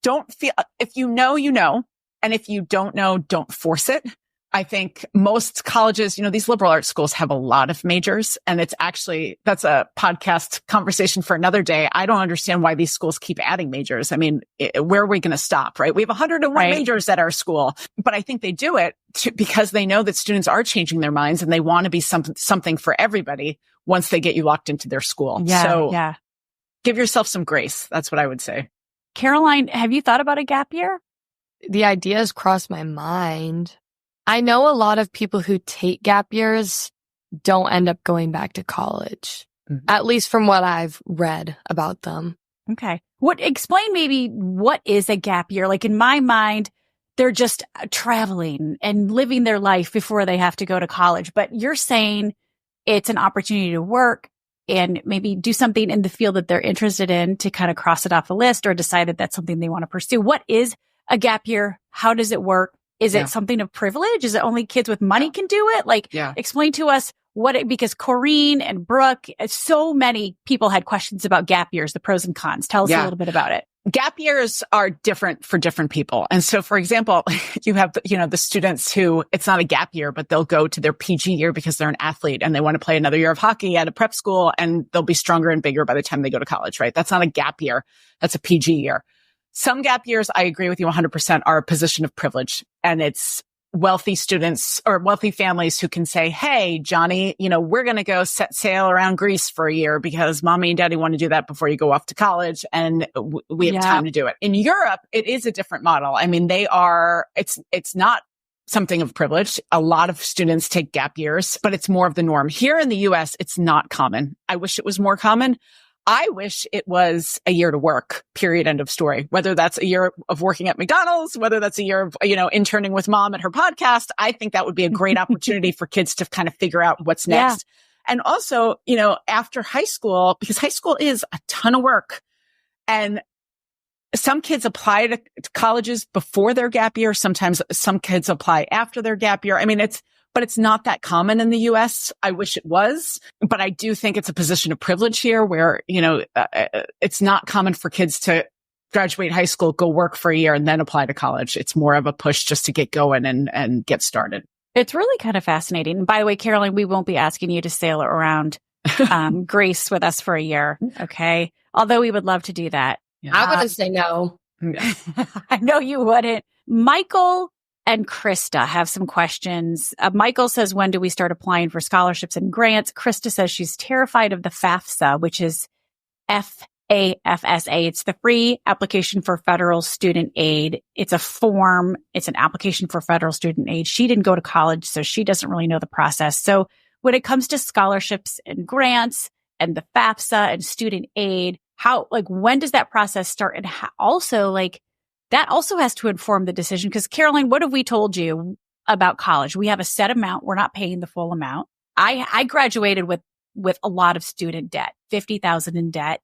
don't feel, if you know, you know. And if you don't know, don't force it. I think most colleges, these liberal arts schools have a lot of majors, and that's a podcast conversation for another day. I don't understand why these schools keep adding majors. I mean, where are we going to stop, right? We have 101 majors at our school, but I think they do it because they know that students are changing their minds and they want to be something for everybody once they get you locked into their school. So give yourself some grace. That's what I would say. Caroline, have you thought about a gap year? The idea has crossed my mind. I know a lot of people who take gap years don't end up going back to college, at least from what I've read about them. Okay. Explain maybe what is a gap year? Like in my mind, they're just traveling and living their life before they have to go to college. But you're saying it's an opportunity to work and maybe do something in the field that they're interested in to kind of cross it off the list or decide that that's something they want to pursue. What is a gap year? How does it work? Is it something of privilege? Is it only kids with money can do it? Explain to us because Corrine and Brooke, so many people had questions about gap years, the pros and cons. Tell us a little bit about it. Gap years are different for different people. And so, for example, you have, the students who it's not a gap year, but they'll go to their PG year because they're an athlete and they want to play another year of hockey at a prep school, and they'll be stronger and bigger by the time they go to college, right? That's not a gap year. That's a PG year. Some gap years, I agree with you 100%, are a position of privilege. And it's wealthy students or wealthy families who can say, hey, Johnny, we're going to go set sail around Greece for a year because mommy and daddy want to do that before you go off to college. And we have time to do it. In Europe, it is a different model. I mean, it's not something of privilege. A lot of students take gap years, but it's more of the norm. Here in the US, it's not common. I wish it was more common. I wish it was a year to work, period, end of story. Whether that's a year of working at McDonald's, whether that's a year of, interning with mom at her podcast, I think that would be a great opportunity for kids to kind of figure out what's next. Yeah. And also, after high school, because high school is a ton of work, and some kids apply to colleges before their gap year. Sometimes some kids apply after their gap year. I mean, but it's not that common in the US. I wish it was, but I do think it's a position of privilege here where, it's not common for kids to graduate high school, go work for a year and then apply to college. It's more of a push just to get going and get started. It's really kind of fascinating. And by the way, Caroline, we won't be asking you to sail around Greece with us for a year. Okay. Although we would love to do that. I wouldn't say no. I know you wouldn't. Michael and Krista have some questions. Michael says, when do we start applying for scholarships and grants? Krista says she's terrified of the FAFSA, which is FAFSA. It's the free application for federal student aid. It's a form. It's an application for federal student aid. She didn't go to college, so she doesn't really know the process. So when it comes to scholarships and grants and the FAFSA and student aid, when does that process start? And that also has to inform the decision. Because Caroline, what have we told you about college? We have a set amount. We're not paying the full amount. I graduated with a lot of student debt, $50,000 in debt,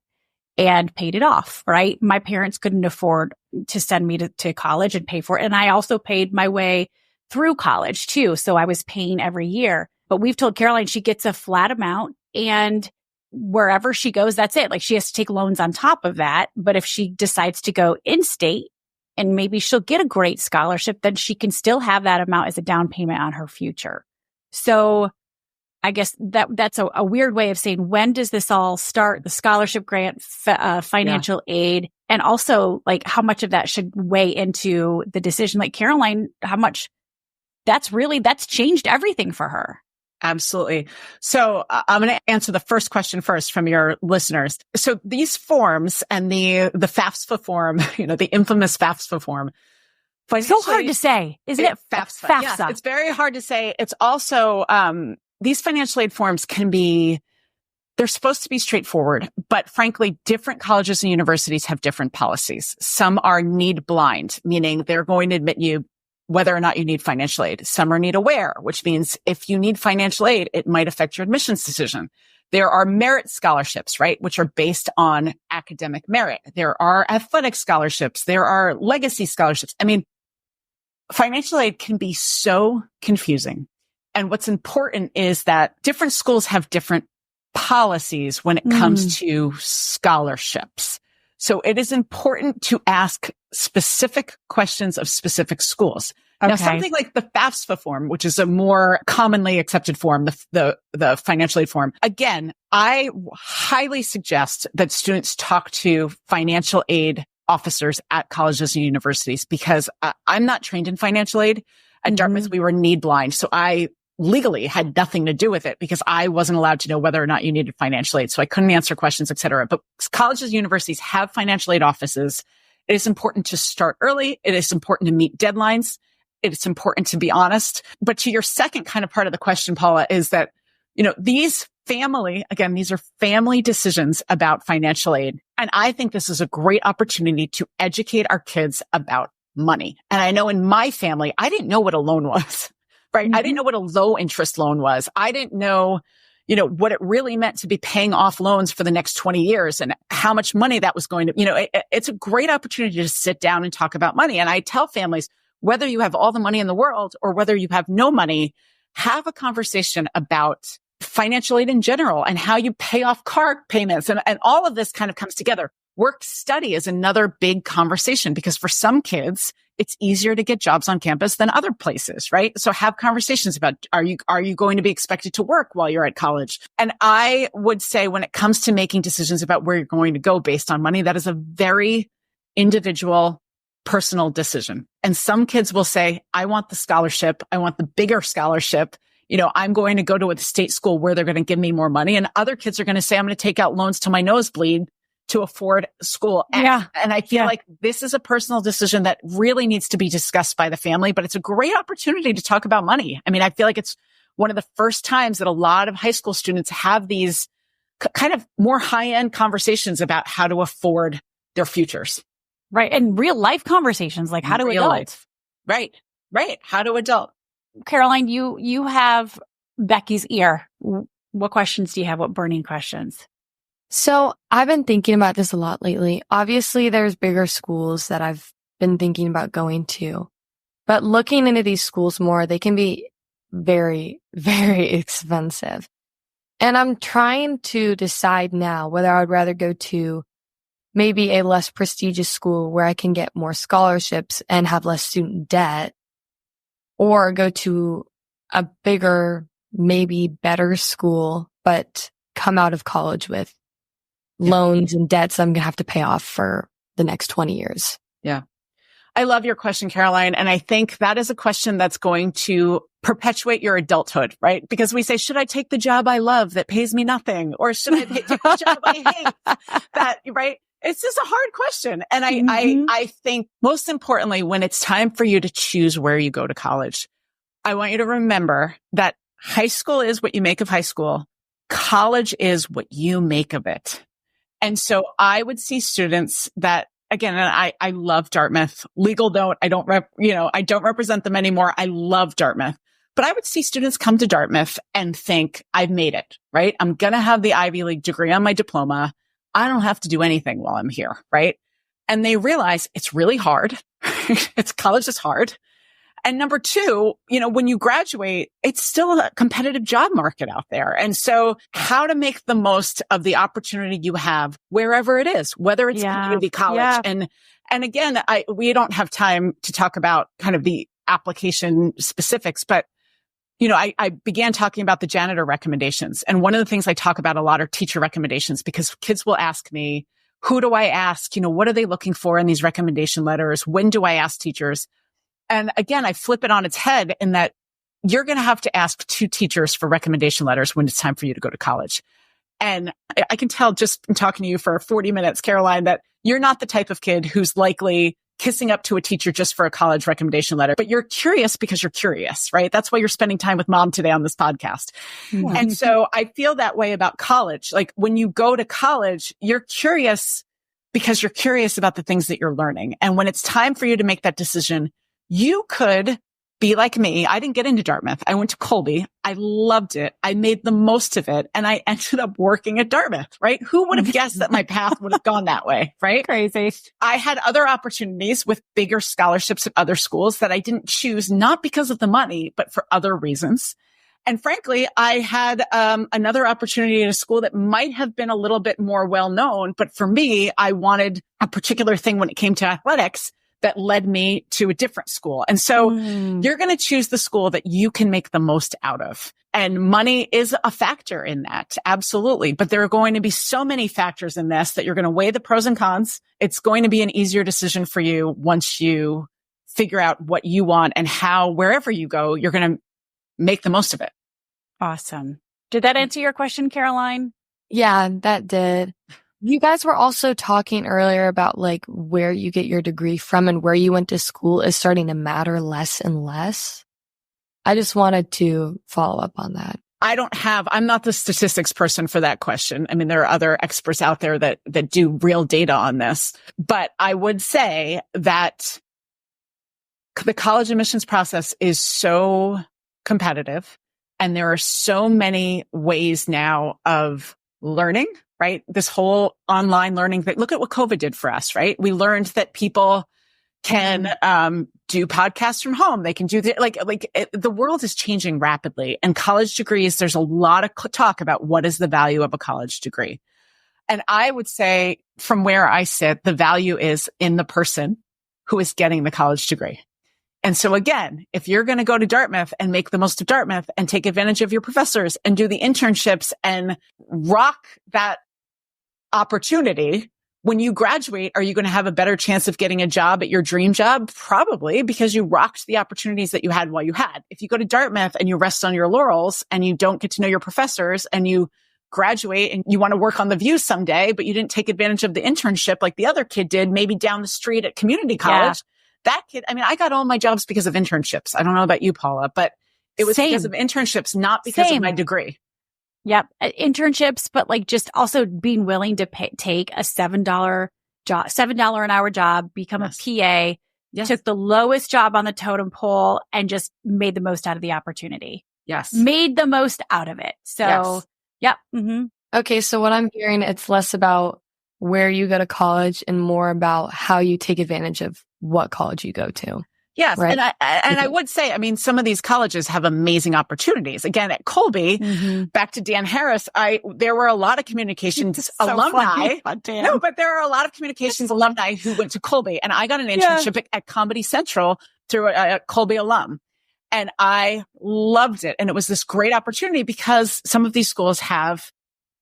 and paid it off, right? My parents couldn't afford to send me to college and pay for it. And I also paid my way through college too. So I was paying every year. But we've told Caroline she gets a flat amount, and wherever she goes, that's it. Like, she has to take loans on top of that. But if she decides to go in-state, and maybe she'll get a great scholarship, then she can still have that amount as a down payment on her future. So I guess that's a weird way of saying, when does this all start? The scholarship, grant, financial aid, and also how much of that should weigh into the decision? Like Caroline, how much that's changed everything for her. Absolutely. So I'm going to answer the first question first from your listeners. So these forms and the FAFSA form, the infamous FAFSA form. So hard to say, isn't it? FAFSA. Yes, it's very hard to say. It's also, these financial aid forms they're supposed to be straightforward, but frankly, different colleges and universities have different policies. Some are need blind, meaning they're going to admit you whether or not you need financial aid. Some are need aware, which means if you need financial aid, it might affect your admissions decision. There are merit scholarships, right, which are based on academic merit. There are athletic scholarships. There are legacy scholarships. I mean, financial aid can be so confusing. And what's important is that different schools have different policies when it comes to scholarships. So it is important to ask specific questions of specific schools. Now, something like the FAFSA form, which is a more commonly accepted form, the financial aid form. Again, I highly suggest that students talk to financial aid officers at colleges and universities, because I'm not trained in financial aid. At Dartmouth, we were need blind. So I legally had nothing to do with it because I wasn't allowed to know whether or not you needed financial aid. So I couldn't answer questions, et cetera. But colleges and universities have financial aid offices. It is important to start early. It is important to meet deadlines. It's important to be honest. But to your second kind of part of the question, Paula, is that, these are family decisions about financial aid. And I think this is a great opportunity to educate our kids about money. And I know in my family, I didn't know what a loan was, right? I didn't know what a low interest loan was. I didn't know, what it really meant to be paying off loans for the next 20 years and how much money that was going to, it's a great opportunity to sit down and talk about money. And I tell families, whether you have all the money in the world or whether you have no money, have a conversation about financial aid in general and how you pay off car payments. And all of this kind of comes together. Work study is another big conversation because for some kids, it's easier to get jobs on campus than other places, right? So have conversations about, are you going to be expected to work while you're at college? And I would say when it comes to making decisions about where you're going to go based on money, that is a very individual, personal decision. And some kids will say, I want the scholarship. I want the bigger scholarship. I'm going to go to a state school where they're going to give me more money. And other kids are going to say, I'm going to take out loans to my nosebleed to afford school. And I feel like this is a personal decision that really needs to be discussed by the family, but it's a great opportunity to talk about money. I mean, I feel like it's one of the first times that a lot of high school students have these kind of more high-end conversations about how to afford their futures. Right. And real life conversations, like how to adult. Right. How to adult. Caroline, you have Becky's ear. What questions do you have? What burning questions? So I've been thinking about this a lot lately. Obviously, there's bigger schools that I've been thinking about going to, but looking into these schools more, they can be very, very expensive. And I'm trying to decide now whether I would rather go to maybe a less prestigious school where I can get more scholarships and have less student debt, or go to a bigger, maybe better school, but come out of college with loans and debts I'm going to have to pay off for the next 20 years. Yeah. I love your question, Caroline. And I think that is a question that's going to perpetuate your adulthood, right? Because we say, should I take the job I love that pays me nothing? Or should I take the job I hate? That, right? It's just a hard question. And I think most importantly, when it's time for you to choose where you go to college, I want you to remember that high school is what you make of high school. College is what you make of it. And so I would see students that, again, and I love Dartmouth. Legal note, I don't represent them anymore. I love Dartmouth. But I would see students come to Dartmouth and think, I've made it, right? I'm going to have the Ivy League degree on my diploma. I don't have to do anything while I'm here, right? And they realize it's really hard. College is hard. And number two, when you graduate, it's still a competitive job market out there. And so how to make the most of the opportunity you have wherever it is, whether it's community college. Yeah. And again, we don't have time to talk about kind of the application specifics, but I began talking about the janitor recommendations. And one of the things I talk about a lot are teacher recommendations, because kids will ask me, who do I ask? What are they looking for in these recommendation letters? When do I ask teachers? And again, I flip it on its head in that you're going to have to ask 2 teachers for recommendation letters when it's time for you to go to college. And I can tell just from talking to you for 40 minutes, Caroline, that you're not the type of kid who's likely kissing up to a teacher just for a college recommendation letter, but you're curious because you're curious, right? That's why you're spending time with mom today on this podcast. Mm-hmm. And so I feel that way about college. Like when you go to college, you're curious because you're curious about the things that you're learning. And when it's time for you to make that decision, you could be like me. I didn't get into Dartmouth. I went to Colby. I loved it. I made the most of it. And I ended up working at Dartmouth, right? Who would have guessed that my path would have gone that way, right? Crazy. I had other opportunities with bigger scholarships at other schools that I didn't choose, not because of the money, but for other reasons. And frankly, I had another opportunity in a school that might have been a little bit more well-known. But for me, I wanted a particular thing when it came to athletics that led me to a different school. And so you're going to choose the school that you can make the most out of. And money is a factor in that. Absolutely. But there are going to be so many factors in this that you're going to weigh the pros and cons. It's going to be an easier decision for you once you figure out what you want and how, wherever you go, you're going to make the most of it. Awesome. Did that answer your question, Caroline? Yeah, that did. You guys were also talking earlier about like where you get your degree from and where you went to school is starting to matter less and less. I just wanted to follow up on that. I'm not the statistics person for that question. I mean, there are other experts out there that do real data on this, but I would say that the college admissions process is so competitive and there are so many ways now of learning, right? This whole online learning thing. Look at what COVID did for us, right? We learned that people can do podcasts from home. They can do the world is changing rapidly, and college degrees, there's a lot of talk about what is the value of a college degree. And I would say from where I sit, the value is in the person who is getting the college degree. And so again, if you're going to go to Dartmouth and make the most of Dartmouth and take advantage of your professors and do the internships and rock that opportunity, when you graduate, are you going to have a better chance of getting a job at your dream job? Probably, because you rocked the opportunities that you had while you had. If you go to Dartmouth and you rest on your laurels and you don't get to know your professors and you graduate and you want to work on the View someday, but you didn't take advantage of the internship like the other kid did, maybe down the street at community college. That kid, I mean, I got all my jobs because of internships. I don't know about you, Paula, but it was because of internships, not because of my degree. Yep. Internships, but like just also being willing to take a $7 job, $7 an hour job, become a PA, took the lowest job on the totem pole and just made the most out of the opportunity. Yes. Made the most out of it. So, yep. Mm-hmm. Okay. So what I'm hearing, it's less about where you go to college and more about how you take advantage of what college you go to. Yes. Right? And I would say, I mean, some of these colleges have amazing opportunities. Again, at Colby, back to Dan Harris, there were a lot of communications alumni. No, but there are a lot of communications alumni who went to Colby, and I got an internship at Comedy Central through a Colby alum. And I loved it. And it was this great opportunity because some of these schools have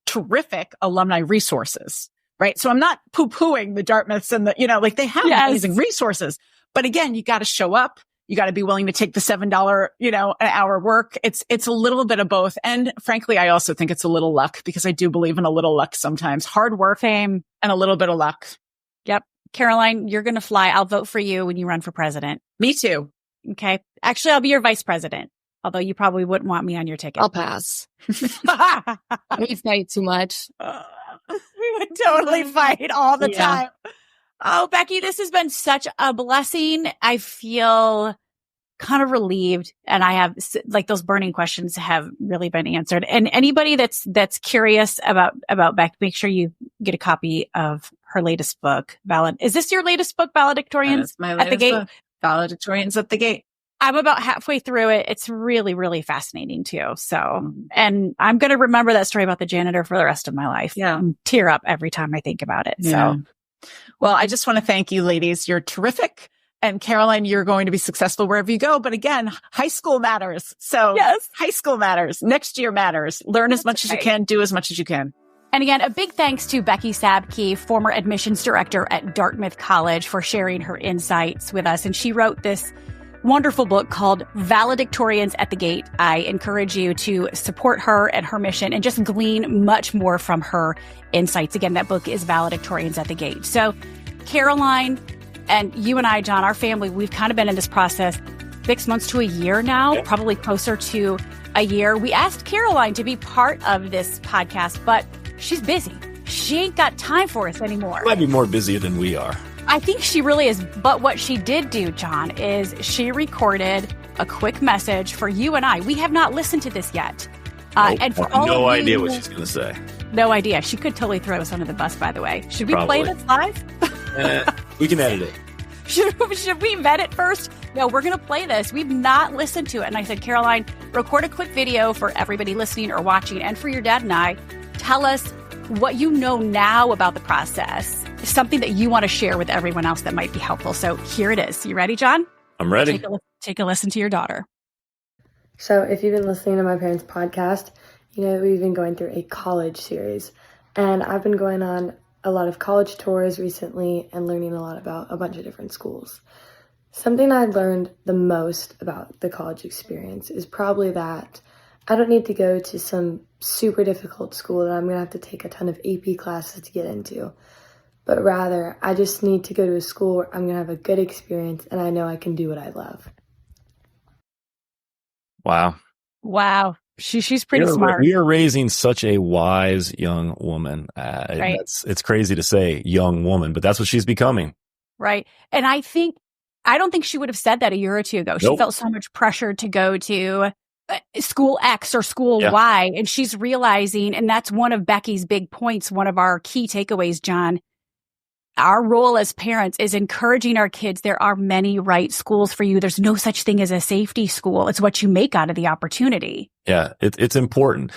terrific alumni resources, right? So I'm not poo-pooing the Dartmouths and they have amazing resources. But again, you got to show up. You got to be willing to take the $7, an hour work. It's a little bit of both. And frankly, I also think it's a little luck because I do believe in a little luck sometimes. Hard work, fame, and a little bit of luck. Yep. Caroline, you're going to fly. I'll vote for you when you run for president. Me too. Okay. Actually, I'll be your vice president. Although you probably wouldn't want me on your ticket. I'll pass. We fight too much. We would totally fight all the time. Oh, Becky, this has been such a blessing. I feel kind of relieved, and I have those burning questions have really been answered. And anybody that's curious about Becky, make sure you get a copy of her latest book. Is this your latest book, Valedictorians at the Gate? Book. Valedictorians at the Gate. I'm about halfway through it. It's really, really fascinating too. So, and I'm going to remember that story about the janitor for the rest of my life. Yeah. And tear up every time I think about it. Yeah. So. Well, I just want to thank you, ladies. You're terrific. And Caroline, you're going to be successful wherever you go. But again, high school matters. So high school matters. Next year matters. Learn as much as you can. Do as much as you can. And again, a big thanks to Becky Sabky, former admissions director at Dartmouth College, for sharing her insights with us. And she wrote this wonderful book called Valedictorians at the Gate. I encourage you to support her and her mission and just glean much more from her insights. Again, that book is Valedictorians at the Gate. So Caroline and you and I, John, our family, we've kind of been in this process 6 months to a year now, probably closer to a year. We asked Caroline to be part of this podcast, but she's busy. She ain't got time for us anymore. Might be more busy than we are. I think she really is. But what she did do, John, is she recorded a quick message for you and I. We have not listened to this yet. And for all no of you, idea what she's going to say. No idea. She could totally throw us under the bus, by the way. Should we play this live? We can edit it. Should we vet it first? No, we're going to play this. We've not listened to it. And I said, Caroline, record a quick video for everybody listening or watching and for your dad and I. Tell us what you know now about the process, something that you want to share with everyone else that might be helpful. So here it is. You ready, John? I'm ready. Take a listen to your daughter. So if you've been listening to my parents' podcast, you know we've been going through a college series. And I've been going on a lot of college tours recently and learning a lot about a bunch of different schools. Something I learned the most about the college experience is probably that I don't need to go to some super difficult school that I'm going to have to take a ton of AP classes to get into. But rather, I just need to go to a school where I'm going to have a good experience and I know I can do what I love. Wow. She's pretty smart. We are raising such a wise young woman. Right. It's crazy to say young woman, but that's what she's becoming. Right. And I don't think she would have said that a year or two ago. She felt so much pressure to go to school X or school Y. And she's realizing, and that's one of Becky's big points, one of our key takeaways, John. Our role as parents is encouraging our kids. There are many right schools for you. There's no such thing as a safety school. It's what you make out of the opportunity. Yeah, it's important.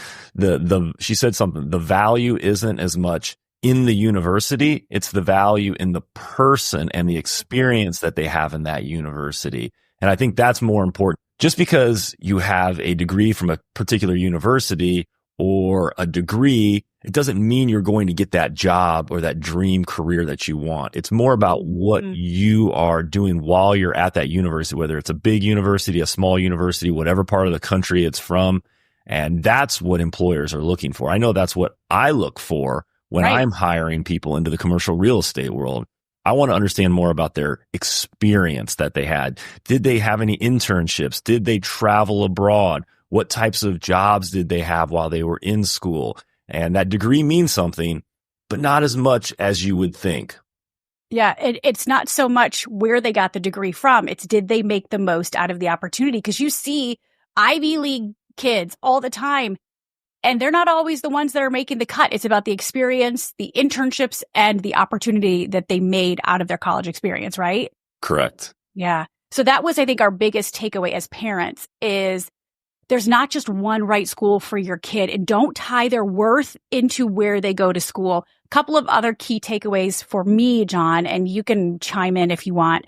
She said something. The value isn't as much in the university. It's the value in the person and the experience that they have in that university. And I think that's more important. Just because you have a degree from a particular university or a degree, it doesn't mean you're going to get that job or that dream career that you want. It's more about what you are doing while you're at that university, whether it's a big university, a small university, whatever part of the country it's from. And that's what employers are looking for. I know that's what I look for when I'm hiring people into the commercial real estate world. I want to understand more about their experience that they had. Did they have any internships? Did they travel abroad? What types of jobs did they have while they were in school? And that degree means something, but not as much as you would think. Yeah, it's not so much where they got the degree from. It's did they make the most out of the opportunity? Because you see Ivy League kids all the time, and they're not always the ones that are making the cut. It's about the experience, the internships, and the opportunity that they made out of their college experience, right? Correct. Yeah. So that was, I think, our biggest takeaway as parents is there's not just one right school for your kid, and don't tie their worth into where they go to school. A couple of other key takeaways for me, John, and you can chime in if you want.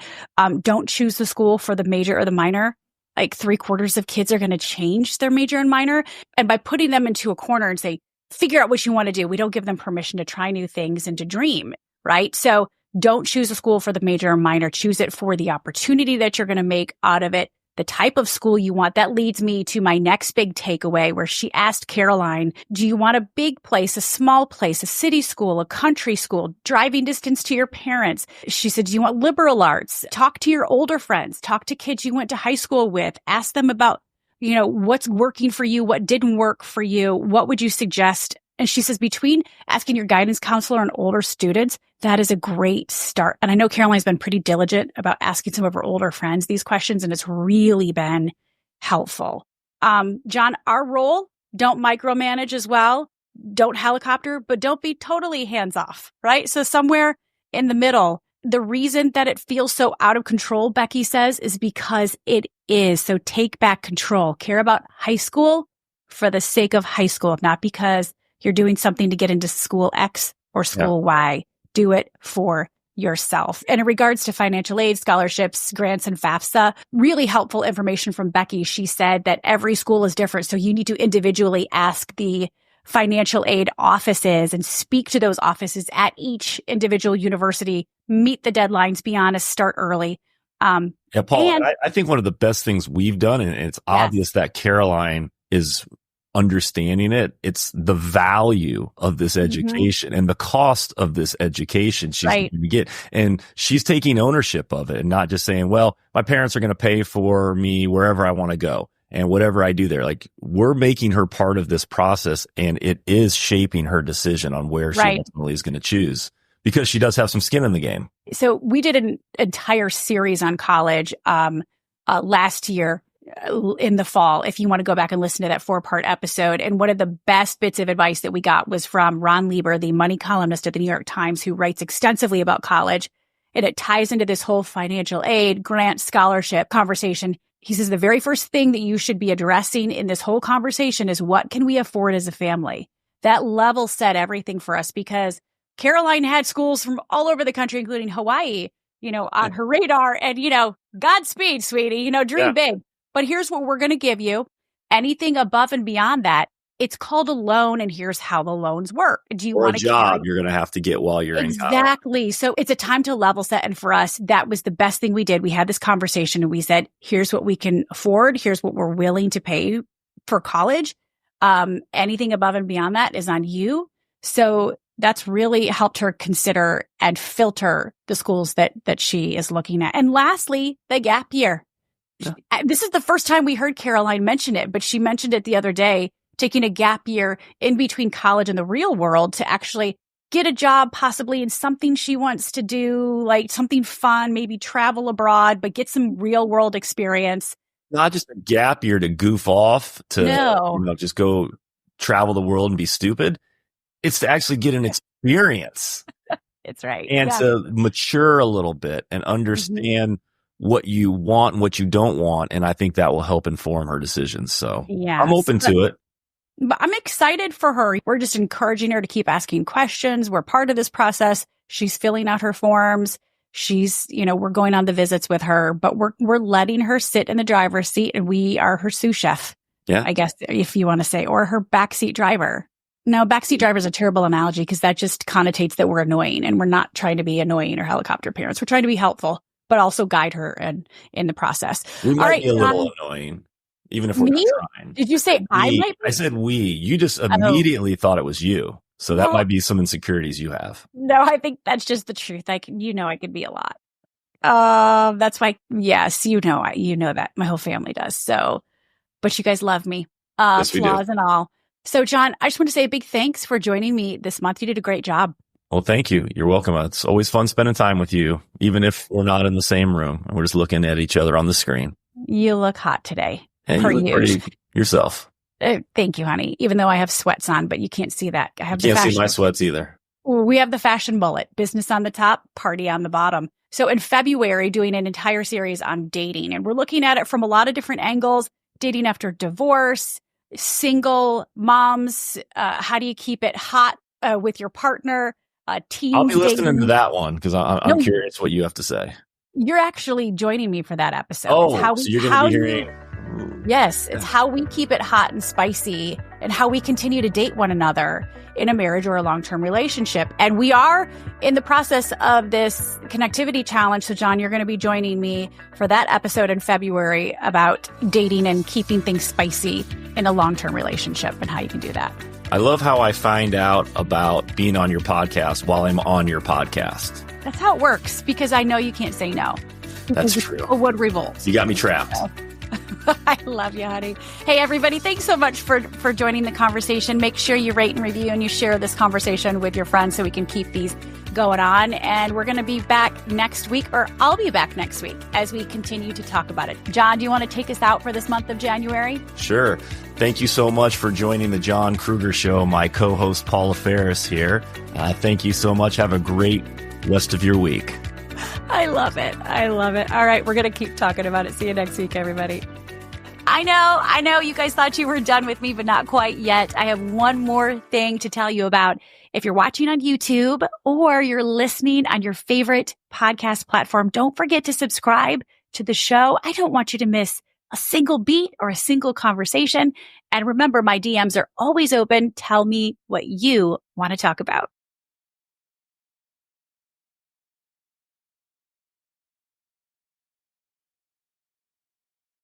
Don't choose the school for the major or the minor. Like 3/4 of kids are going to change their major and minor. And by putting them into a corner and say, figure out what you want to do, we don't give them permission to try new things and to dream, right? So don't choose a school for the major or minor. Choose it for the opportunity that you're going to make out of it, the type of school you want. That leads me to my next big takeaway, where she asked Caroline, do you want a big place, a small place, a city school, a country school, driving distance to your parents? She said, do you want liberal arts? Talk to your older friends, talk to kids you went to high school with, ask them about, what's working for you, what didn't work for you, what would you suggest? And she says, between asking your guidance counselor and older students, that is a great start. And I know Caroline's been pretty diligent about asking some of her older friends these questions, and it's really been helpful. John, our role, don't micromanage as well. Don't helicopter, but don't be totally hands off, right? So somewhere in the middle, the reason that it feels so out of control, Becky says, is because it is. So take back control. Care about high school for the sake of high school, not because you're doing something to get into school X or school Y. Do it for yourself. And in regards to financial aid, scholarships, grants, and FAFSA, really helpful information from Becky. She said that every school is different, so you need to individually ask the financial aid offices and speak to those offices at each individual university, meet the deadlines, be honest, start early. Paula, I think one of the best things we've done, and it's obvious that Caroline is understanding it, it's the value of this education and the cost of this education she's going to get. And she's taking ownership of it and not just saying, well, my parents are going to pay for me wherever I want to go and whatever I do there. Like, we're making her part of this process, and it is shaping her decision on where she ultimately is going to choose, because she does have some skin in the game. So we did an entire series on college last year in the fall, if you want to go back and listen to that 4-part episode. And one of the best bits of advice that we got was from Ron Lieber, the money columnist at the New York Times, who writes extensively about college. And it ties into this whole financial aid, grant, scholarship conversation. He says the very first thing that you should be addressing in this whole conversation is what can we afford as a family? That level set everything for us because Caroline had schools from all over the country, including Hawaii, on her radar. And, Godspeed, sweetie, dream big. But here's what we're going to give you. Anything above and beyond that, it's called a loan, and here's how the loans work. Do you want a job you're going to have to get while you're in college? Exactly. So it's a time to level set. And for us, that was the best thing we did. We had this conversation and we said, here's what we can afford. Here's what we're willing to pay for college. Anything above and beyond that is on you. So that's really helped her consider and filter the schools that she is looking at. And lastly, the gap year. Yeah. This is the first time we heard Caroline mention it, but she mentioned it the other day, taking a gap year in between college and the real world to actually get a job, possibly in something she wants to do, like something fun, maybe travel abroad, but get some real world experience. Not just a gap year to goof off, to just go travel the world and be stupid. It's to actually get an experience. It's right. And to mature a little bit and understand what you want and what you don't want. And I think that will help inform her decisions. So I'm open to it. But I'm excited for her. We're just encouraging her to keep asking questions. We're part of this process. She's filling out her forms. She's, we're going on the visits with her, but we're letting her sit in the driver's seat and we are her sous chef. Yeah. I guess if you want to say, or her backseat driver. No, backseat driver is a terrible analogy because that just connotates that we're annoying, and we're not trying to be annoying or helicopter parents. We're trying to be helpful, but also guide her in the process. We might be a little annoying, even if we're not trying. Did you say I might be? I said we. You just immediately thought it was you. So that might be some insecurities you have. No, I think that's just the truth. I could be a lot. That's why, yes, you know that. My whole family does. So, but you guys love me, yes, flaws and all. So, John, I just want to say a big thanks for joining me this month. You did a great job. Well, thank you. You're welcome. It's always fun spending time with you, even if we're not in the same room and we're just looking at each other on the screen. You look hot today. Hey, you look pretty yourself. Thank you, honey. Even though I have sweats on, but you can't see that. I have you can't see my sweats either. We have the fashion bullet, business on the top, party on the bottom. So in February, doing an entire series on dating, and we're looking at it from a lot of different angles, dating after divorce, single moms, how do you keep it hot with your partner, teens. I'll be listening to that one because I'm curious what you have to say. You're actually joining me for that episode. Oh, so you're going to be hearing... Yes, it's how we keep it hot and spicy and how we continue to date one another in a marriage or a long-term relationship. And we are in the process of this connectivity challenge. So, John, you're going to be joining me for that episode in February about dating and keeping things spicy in a long-term relationship and how you can do that. I love how I find out about being on your podcast while I'm on your podcast. That's how it works because I know you can't say no. That's true. Or would revolt. You got me trapped. I love you, honey. Hey, everybody, thanks so much for joining the conversation. Make sure you rate and review and you share this conversation with your friends so we can keep these going on. And we're going to be back next week, or I'll be back next week as we continue to talk about it. John, do you want to take us out for this month of January? Sure. Thank you so much for joining the John Kruger Show. My co-host, Paula Ferris here. Thank you so much. Have a great rest of your week. I love it. I love it. All right. We're going to keep talking about it. See you next week, everybody. I know you guys thought you were done with me, but not quite yet. I have one more thing to tell you about. If you're watching on YouTube or you're listening on your favorite podcast platform, don't forget to subscribe to the show. I don't want you to miss a single beat or a single conversation. And remember, my DMs are always open. Tell me what you want to talk about.